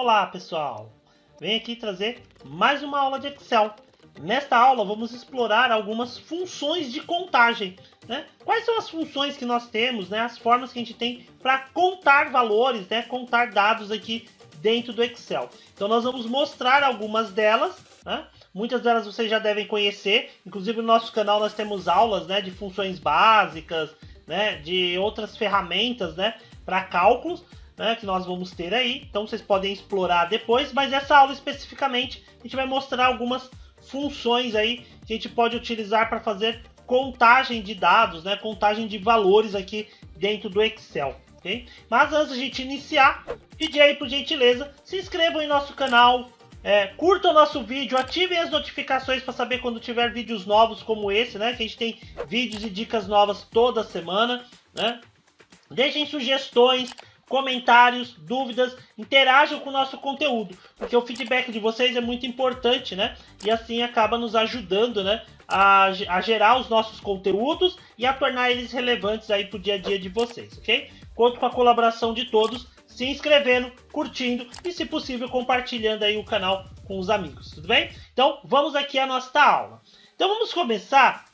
Olá pessoal, venho aqui trazer mais uma aula de Excel. Nesta aula vamos explorar algumas funções de contagem, né? Quais são as funções que nós temos, né? As formas que a gente tem para contar valores, né? Contar dados aqui dentro do Excel. Então nós vamos mostrar algumas delas, né? Muitas delas vocês já devem conhecer, inclusive no nosso canal nós temos aulas, né, de funções básicas, né, de outras ferramentas, né, para cálculos, né, que nós vamos ter aí. Então vocês podem explorar depois, mas essa aula especificamente a gente vai mostrar algumas funções aí que a gente pode utilizar para fazer contagem de dados, né, contagem de valores aqui dentro do Excel. Okay? Mas antes de a gente iniciar, pedir aí por gentileza, se inscrevam em nosso canal, curtam o nosso vídeo, ativem as notificações para saber quando tiver vídeos novos como esse, né? Que a gente tem vídeos e dicas novas toda semana, né? Deixem sugestões, comentários, dúvidas, interajam com o nosso conteúdo, porque o feedback de vocês é muito importante, né? E assim acaba nos ajudando, né? A gerar os nossos conteúdos e a tornar eles relevantes aí para o dia a dia de vocês, ok? Conto com a colaboração de todos, se inscrevendo, curtindo e, se possível, compartilhando aí o canal com os amigos, tudo bem? Então, vamos aqui à nossa aula. Então, vamos começar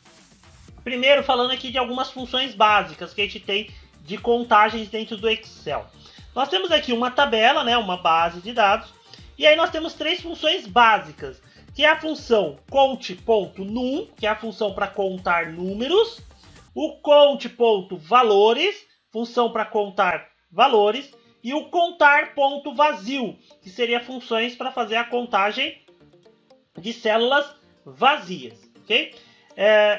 primeiro falando aqui de algumas funções básicas que a gente tem de contagens dentro do Excel. Nós temos aqui uma tabela, né, uma base de dados, e aí nós temos três funções básicas, que é a função count.num, que é a função para contar números, o count.valores, função para contar valores, e o contar.vazio, que seria funções para fazer a contagem de células vazias, ok?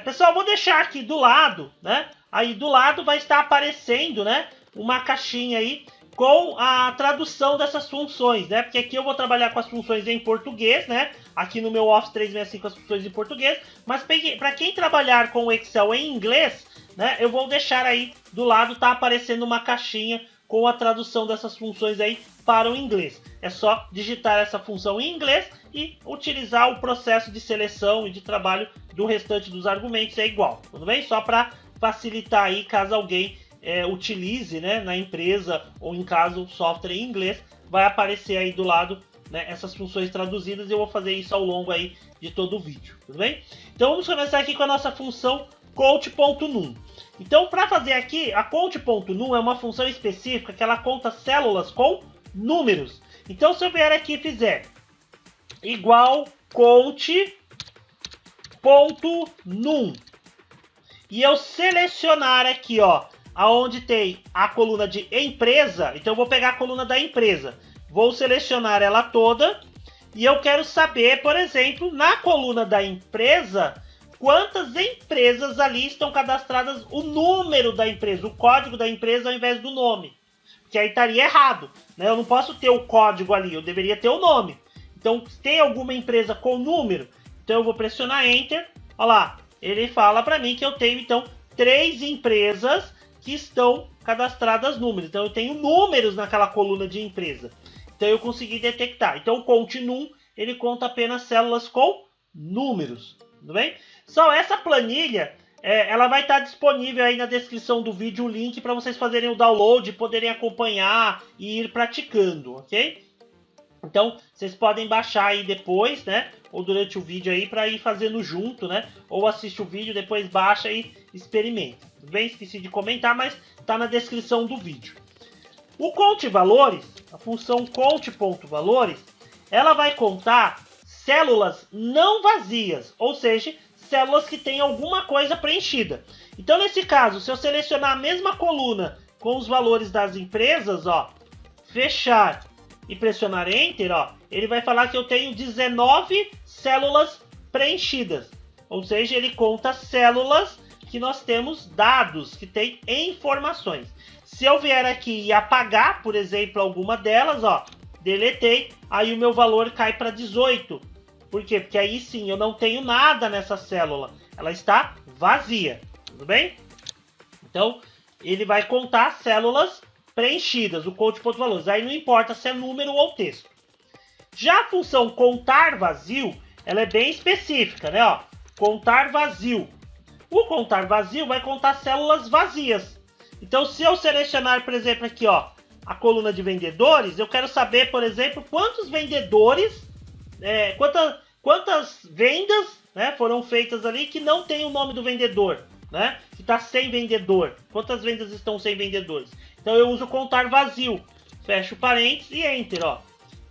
Pessoal, vou deixar aqui do lado, né? Aí do lado vai estar aparecendo, né, uma caixinha aí com a tradução dessas funções, né? Porque aqui eu vou trabalhar com as funções em português, né? Aqui no meu Office 365 as funções em português, mas para quem trabalhar com o Excel em inglês, né, eu vou deixar aí do lado, tá aparecendo uma caixinha com a tradução dessas funções aí para o inglês. É só digitar essa função em inglês e utilizar o processo de seleção e de trabalho do restante dos argumentos, é igual, tudo bem? Só para facilitar aí caso alguém utilize, né, na empresa ou em caso o software em inglês, vai aparecer aí do lado, né, essas funções traduzidas, e eu vou fazer isso ao longo aí de todo o vídeo, tudo bem? Então vamos começar aqui com a nossa função count.num. Então, para fazer aqui, a count.num é uma função específica que ela conta células com números. Então, se eu vier aqui e fizer igual count.num e eu selecionar aqui, ó, aonde tem a coluna de empresa, então eu vou pegar a coluna da empresa, vou selecionar ela toda e eu quero saber, por exemplo, na coluna da empresa, quantas empresas ali estão cadastradas, o número da empresa, o código da empresa ao invés do nome. Porque aí estaria errado, né? Eu não posso ter o código ali, eu deveria ter o nome. Então, tem alguma empresa com número? Então, eu vou pressionar Enter. Olha lá, ele fala para mim que eu tenho, então, 3 empresas que estão cadastradas números. Então, eu tenho números naquela coluna de empresa. Então, eu consegui detectar. Então, o count.num, ele conta apenas células com números. Tudo bem? Só essa planilha, ela vai estar disponível aí na descrição do vídeo, o link para vocês fazerem o download, poderem acompanhar e ir praticando, ok? Então, vocês podem baixar aí depois, né? Ou durante o vídeo aí para ir fazendo junto, né? Ou assiste o vídeo, depois baixa e experimenta. Tudo bem? Esqueci de comentar, mas está na descrição do vídeo. O count.valores, a função count.valores, ela vai contar células não vazias, ou seja, células que têm alguma coisa preenchida. Então, nesse caso, se eu selecionar a mesma coluna com os valores das empresas, ó, fechar e pressionar Enter, ó, ele vai falar que eu tenho 19 células preenchidas. Ou seja, ele conta células que nós temos dados, que tem informações. Se eu vier aqui e apagar, por exemplo, alguma delas, ó, deletei, aí o meu valor cai para 18. Por quê? Porque aí sim, eu não tenho nada nessa célula. Ela está vazia. Tudo bem? Então, ele vai contar células preenchidas, o count.valores. Aí não importa se é número ou texto. Já a função contar vazio, ela é bem específica, né? Ó, contar vazio. O contar vazio vai contar células vazias. Então, se eu selecionar, por exemplo, aqui, ó, a coluna de vendedores, eu quero saber, por exemplo, quantos vendedores, quantas vendas, né, foram feitas ali que não tem o nome do vendedor, né, que está sem vendedor. Quantas vendas estão sem vendedores? Então eu uso contar vazio, fecho parênteses e enter, ó.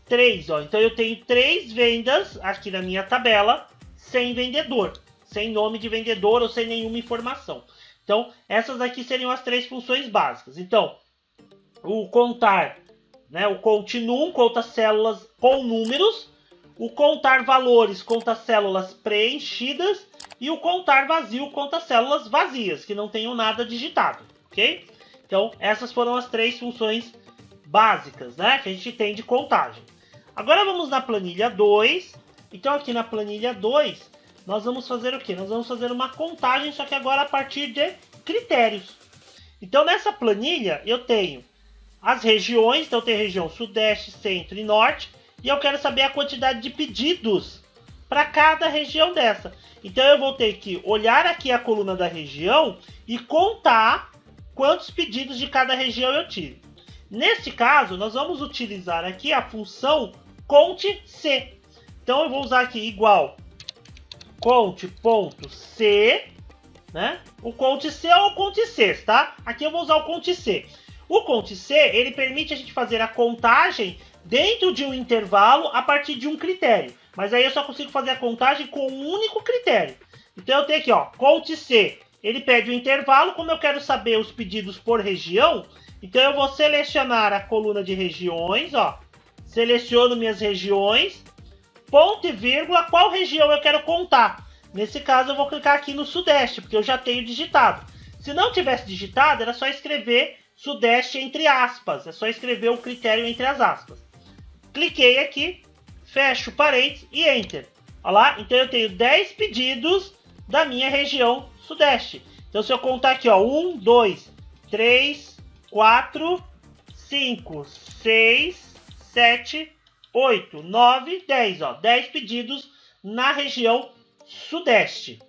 3, ó. Então eu tenho 3 vendas aqui na minha tabela sem vendedor, sem nome de vendedor ou sem nenhuma informação. Então essas aqui seriam as 3 funções básicas. Então o contar, né, o continue conta células com números, o contar valores conta células preenchidas e o contar vazio conta células vazias, que não tenham nada digitado, ok? Então essas foram as 3 funções básicas, né, que a gente tem de contagem. Agora vamos na planilha 2. Então aqui na planilha 2, nós vamos fazer o quê? Nós vamos fazer uma contagem, só que agora a partir de critérios. Então nessa planilha eu tenho as regiões, então tem região Sudeste, Centro e Norte, e eu quero saber a quantidade de pedidos para cada região dessa. Então eu vou ter que olhar aqui a coluna da região e contar quantos pedidos de cada região eu tive. Neste caso, nós vamos utilizar aqui a função conte-c. Então eu vou usar aqui igual conte.c, né? O conte-c ou o conte-c, tá? Aqui eu vou usar o conte-c. O conte-c, ele permite a gente fazer a contagem dentro de um intervalo a partir de um critério. Mas aí eu só consigo fazer a contagem com um único critério. Então eu tenho aqui, ó, conte-c. Ele pede o intervalo, como eu quero saber os pedidos por região, então eu vou selecionar a coluna de regiões, ó. Seleciono minhas regiões, ponto e vírgula, qual região eu quero contar. Nesse caso eu vou clicar aqui no Sudeste, porque eu já tenho digitado. Se não tivesse digitado, era só escrever Sudeste entre aspas. É só escrever o critério entre as aspas. Cliquei aqui, fecho parênteses e Enter. Olha lá, então eu tenho 10 pedidos da minha região Sudeste. Então se eu contar aqui, ó, 1, 2, 3, 4, 5, 6, 7, 8, 9, 10. Ó, 10 pedidos na região Sudeste.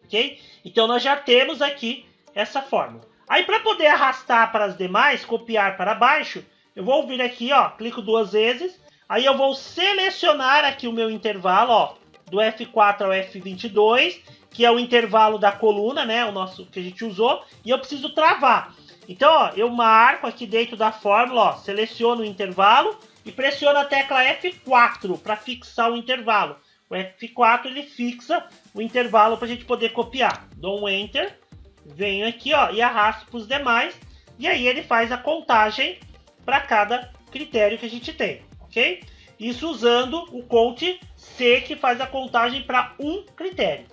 Ok? Então nós já temos aqui essa fórmula. Aí para poder arrastar para as demais, copiar para baixo, eu vou vir aqui, ó, clico 2 vezes. Aí eu vou selecionar aqui o meu intervalo, ó, do F4 ao F22, que é o intervalo da coluna, né, o nosso que a gente usou, e eu preciso travar. Então, ó, eu marco aqui dentro da fórmula, ó, seleciono o intervalo e pressiono a tecla F4 para fixar o intervalo. O F4 ele fixa o intervalo para a gente poder copiar. Dou um Enter, venho aqui, ó, e arrasto para os demais, e aí ele faz a contagem para cada critério que a gente tem, ok? Isso usando o conte-c, que faz a contagem para um critério.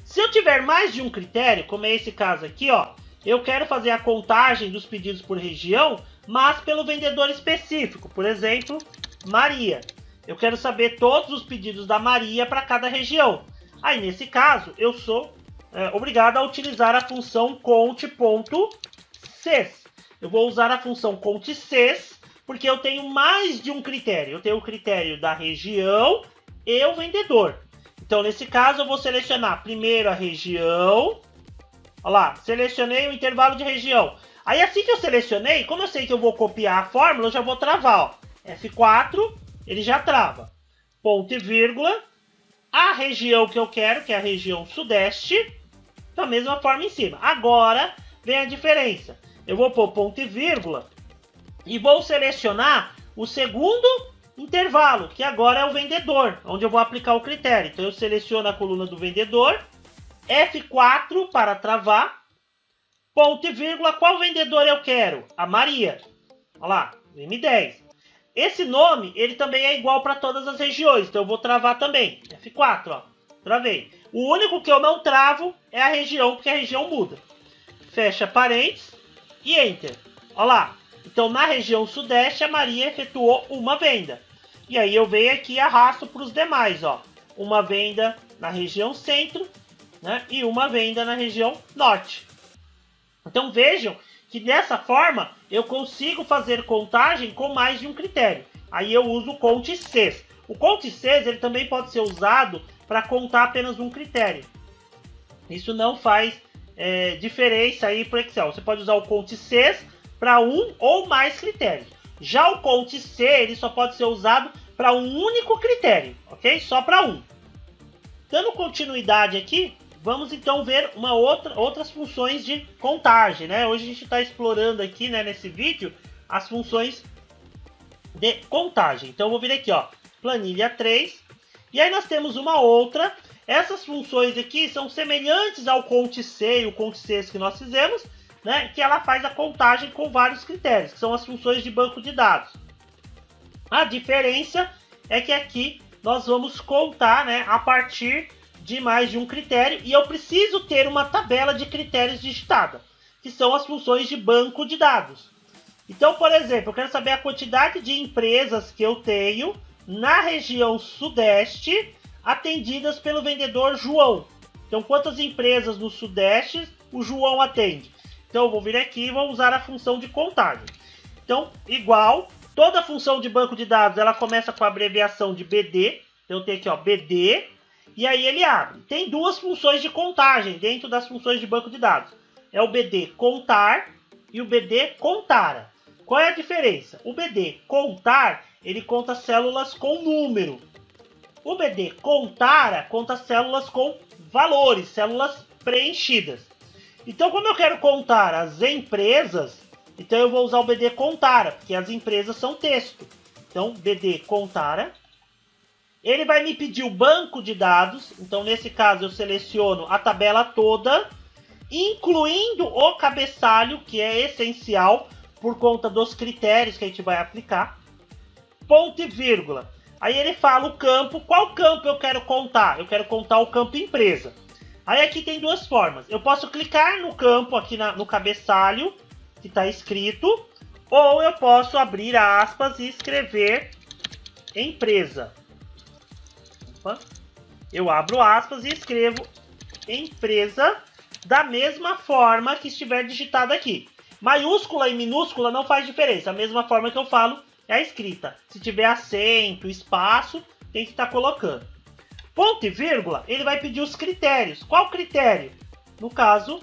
Se eu tiver mais de um critério, como é esse caso aqui, ó, eu quero fazer a contagem dos pedidos por região, mas pelo vendedor específico. Por exemplo, Maria. Eu quero saber todos os pedidos da Maria para cada região. Aí, nesse caso, eu sou obrigado a utilizar a função conte.ces. Eu vou usar a função conte.ces porque eu tenho mais de um critério. Eu tenho o critério da região e o vendedor. Então, nesse caso, eu vou selecionar primeiro a região. Olha lá, selecionei o intervalo de região. Aí, assim que eu selecionei, como eu sei que eu vou copiar a fórmula, eu já vou travar, ó. F4, ele já trava. Ponto e vírgula. A região que eu quero, que é a região Sudeste, da mesma forma em cima. Agora, vem a diferença. Eu vou pôr ponto e vírgula e vou selecionar o segundo intervalo, que agora é o vendedor, onde eu vou aplicar o critério. Então, eu seleciono a coluna do vendedor, F4 para travar, ponto e vírgula, qual vendedor eu quero? A Maria. Olha lá, M10. Esse nome, ele também é igual para todas as regiões, então eu vou travar também. F4, ó, travei. O único que eu não travo é a região, porque a região muda. Fecha parênteses e Enter. Olha lá. Então, na região Sudeste, a Maria efetuou uma venda. E aí eu venho aqui e arrasto para os demais, ó. Uma venda na região Centro, né, e uma venda na região Norte. Então, vejam que dessa forma eu consigo fazer contagem com mais de um critério. Aí eu uso o conte.ces. O conte.ces ele também pode ser usado para contar apenas um critério. Isso não faz diferença aí para o Excel. Você pode usar o conte.ces para um ou mais critérios. Já o Cont C, ele só pode ser usado para um único critério, ok? Só para um. Dando continuidade aqui, vamos então ver outras funções de contagem, né? Hoje a gente está explorando aqui, né, nesse vídeo, as funções de contagem. Então eu vou vir aqui, ó, planilha 3, e aí nós temos uma outra. Essas funções aqui são semelhantes ao Cont C e o Cont C que nós fizemos, né, que ela faz a contagem com vários critérios, que são as funções de banco de dados. A diferença é que aqui nós vamos contar, né, a partir de mais de um critério, e eu preciso ter uma tabela de critérios digitada, que são as funções de banco de dados. Então, por exemplo, eu quero saber a quantidade de empresas que eu tenho na região sudeste atendidas pelo vendedor João. Então, quantas empresas no sudeste o João atende? Então, eu vou vir aqui e vou usar a função de contagem. Então, igual, toda função de banco de dados, ela começa com a abreviação de BD. Então, eu tenho aqui, ó, BD, e aí ele abre. Tem duas funções de contagem dentro das funções de banco de dados. É o BD contar e o BD contara. Qual é a diferença? O BD contar, ele conta células com número. O BD contara conta células com valores, células preenchidas. Então, como eu quero contar as empresas, então eu vou usar o BD contara, porque as empresas são texto. Então, BD contara. Ele vai me pedir o banco de dados. Então, nesse caso, eu seleciono a tabela toda, incluindo o cabeçalho, que é essencial por conta dos critérios que a gente vai aplicar. Ponto e vírgula. Aí ele fala o campo. Qual campo eu quero contar? Eu quero contar o campo empresa. Aí aqui tem duas formas. Eu posso clicar no campo aqui no cabeçalho, que está escrito, ou eu posso abrir aspas e escrever empresa. Opa. Eu abro aspas e escrevo empresa da mesma forma que estiver digitado aqui. Maiúscula e minúscula não faz diferença. A mesma forma que eu falo é a escrita. Se tiver acento, espaço, tem que estar colocando. Ponto e vírgula, ele vai pedir os critérios. Qual critério? No caso,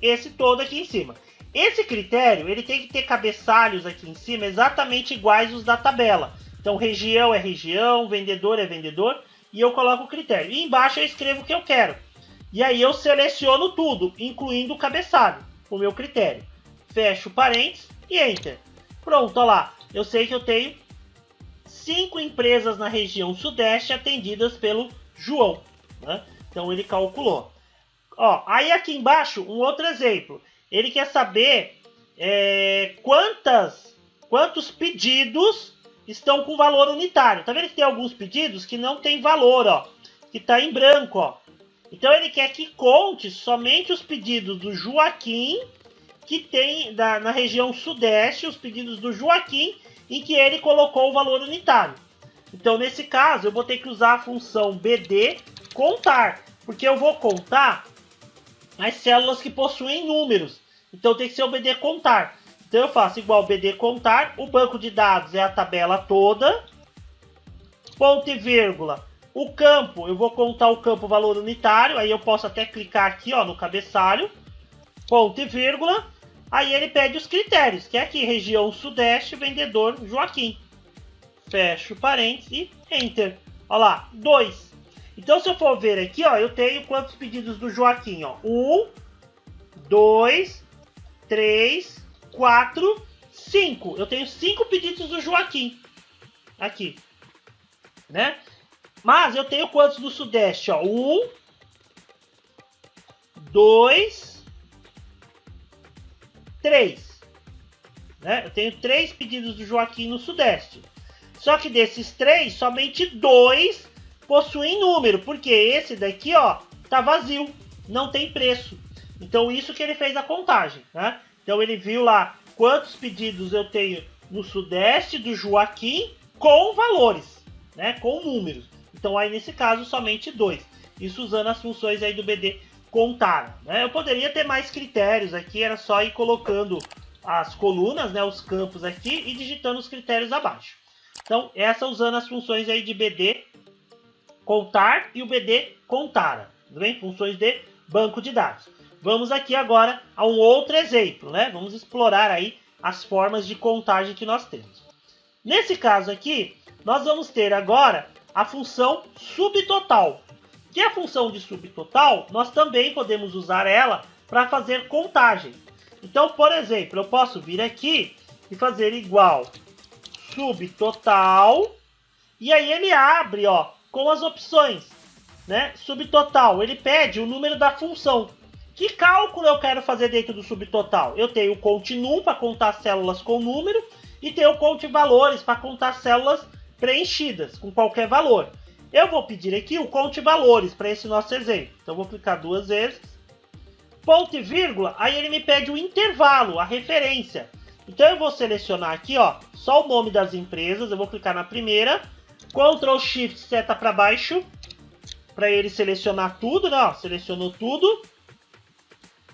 esse todo aqui em cima. Esse critério, ele tem que ter cabeçalhos aqui em cima exatamente iguais os da tabela. Então, região é região, vendedor é vendedor, e eu coloco o critério. E embaixo eu escrevo o que eu quero. E aí eu seleciono tudo, incluindo o cabeçalho, o meu critério. Fecho parênteses e Enter. Pronto, olha lá. Eu sei que eu tenho 5 empresas na região sudeste atendidas pelo João, né? Então ele calculou. Ó, aí aqui embaixo, um outro exemplo. Ele quer saber quantos pedidos estão com valor unitário. Tá vendo que tem alguns pedidos que não tem valor, ó, que está em branco, ó. Então ele quer que conte somente os pedidos do Joaquim, que tem na região sudeste, os pedidos do Joaquim, em que ele colocou o valor unitário. Então, nesse caso, eu vou ter que usar a função BD contar, porque eu vou contar as células que possuem números. Então, tem que ser o BD contar. Então, eu faço igual BD contar, o banco de dados é a tabela toda, ponto e vírgula. O campo, eu vou contar o campo valor unitário, aí eu posso até clicar aqui, ó, no cabeçalho, ponto e vírgula. Aí ele pede os critérios, que é aqui, região sudeste, vendedor Joaquim. Fecho parênteses e Enter. Olha lá, 2. Então, se eu for ver aqui, ó, eu tenho quantos pedidos do Joaquim? 1, 2, 3, 4, 5. Eu tenho 5 pedidos do Joaquim. Aqui. Né? Mas eu tenho quantos do sudeste? 1, 2, 3. Né? Eu tenho 3 pedidos do Joaquim no sudeste. Só que desses 3, somente 2 possuem número. Porque esse daqui, ó, tá vazio. Não tem preço. Então, isso que ele fez a contagem. Né? Então, ele viu lá quantos pedidos eu tenho no sudeste do Joaquim com valores. Né? Com números. Então, aí, nesse caso, somente 2. Isso usando as funções aí do BD contar. Né? Eu poderia ter mais critérios aqui, era só ir colocando as colunas, né, os campos aqui e digitando os critérios abaixo. Então, essa usando as funções aí de BD contar e o BD contara. Tudo bem? Funções de banco de dados. Vamos aqui agora a um outro exemplo, né? Vamos explorar aí as formas de contagem que nós temos. Nesse caso aqui, nós vamos ter agora a função subtotal. Que a função de subtotal, nós também podemos usar ela para fazer contagem. Então, por exemplo, eu posso vir aqui e fazer igual subtotal, e aí ele abre, ó, com as opções, né? Subtotal, ele pede o número da função. Que cálculo eu quero fazer dentro do subtotal? Eu tenho o count_num para contar células com número e tenho o count_valores para contar células preenchidas com qualquer valor. Eu vou pedir aqui o count_valores para esse nosso exemplo. Então, vou clicar 2 vezes. Ponto e vírgula, aí ele me pede o intervalo, a referência. Então, eu vou selecionar aqui, ó, só o nome das empresas. Eu vou clicar na primeira. Ctrl Shift seta para baixo, para ele selecionar tudo, né? Ó, selecionou tudo.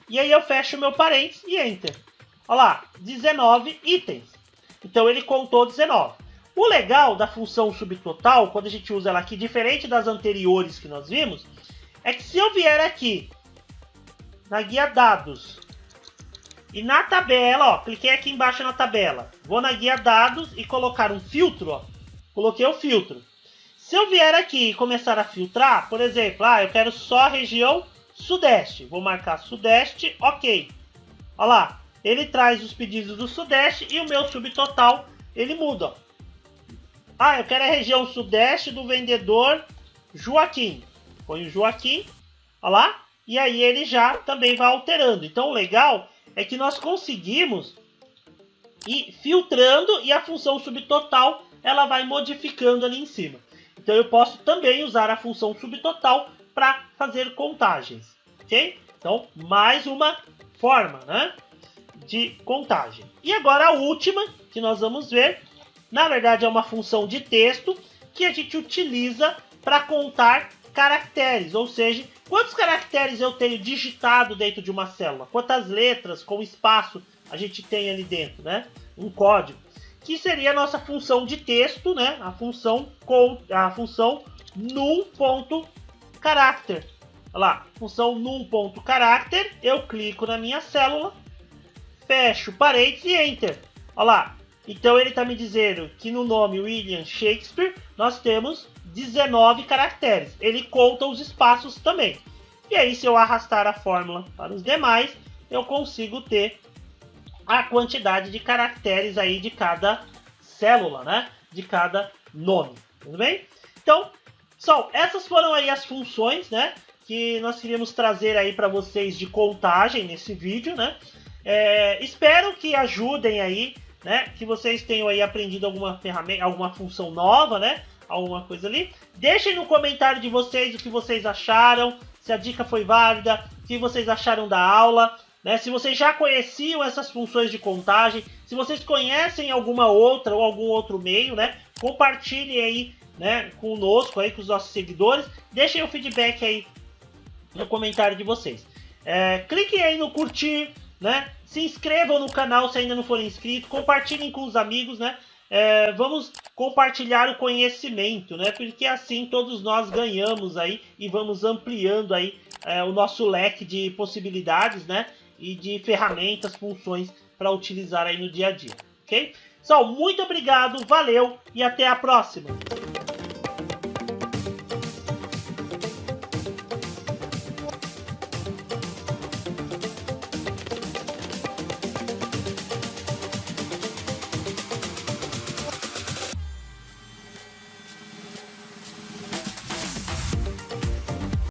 E aí eu fecho o meu parênteses e Enter. Olha lá, 19 itens. Então ele contou 19. O legal da função subtotal, quando a gente usa ela aqui, diferente das anteriores que nós vimos, é que se eu vier aqui na guia dados e na tabela, ó, cliquei aqui embaixo na tabela, vou na guia dados e colocar um filtro, ó, coloquei o filtro. Se eu vier aqui e começar a filtrar, por exemplo, eu quero só a região Sudeste. Vou marcar Sudeste, ok. Olha lá, ele traz os pedidos do Sudeste e o meu subtotal, ele muda. Ó. Eu quero a região Sudeste do vendedor Joaquim. Põe o Joaquim, olha lá, e aí ele já também vai alterando. Então o legal é que nós conseguimos ir filtrando e a função subtotal, ela vai modificando ali em cima. Então eu posso também usar a função subtotal para fazer contagens, ok? Então, mais uma forma, né, de contagem. E agora a última que nós vamos ver, na verdade é uma função de texto que a gente utiliza para contar caracteres, ou seja, quantos caracteres eu tenho digitado dentro de uma célula, quantas letras com espaço a gente tem ali dentro, né, um código, que seria a nossa função de texto, né, a função num.character. Olha lá, função num.character, eu clico na minha célula, fecho parênteses e Enter. Olha lá, então ele está me dizendo que no nome William Shakespeare nós temos 19 caracteres. Ele conta os espaços também. E aí, se eu arrastar a fórmula para os demais, eu consigo ter a quantidade de caracteres aí de cada célula, né? De cada nome. Tudo bem? Então, pessoal, essas foram aí as funções, né, que nós queríamos trazer aí para vocês de contagem nesse vídeo, né? Espero que ajudem aí, né? Que vocês tenham aí aprendido alguma ferramenta, alguma função nova, né? Alguma coisa ali. Deixem no comentário de vocês o que vocês acharam, se a dica foi válida, o que vocês acharam da aula, né? Se vocês já conheciam essas funções de contagem, se vocês conhecem alguma outra ou algum outro meio, né? Compartilhem aí, né, conosco, aí, com os nossos seguidores. Deixem o feedback aí no comentário de vocês. Cliquem aí no curtir, né? Se inscrevam no canal se ainda não forem inscritos. Compartilhem com os amigos, né? Vamos compartilhar o conhecimento, né? Porque assim todos nós ganhamos aí e vamos ampliando aí o nosso leque de possibilidades, né? E de ferramentas, funções para utilizar aí no dia a dia, ok? Pessoal, muito obrigado, valeu e até a próxima!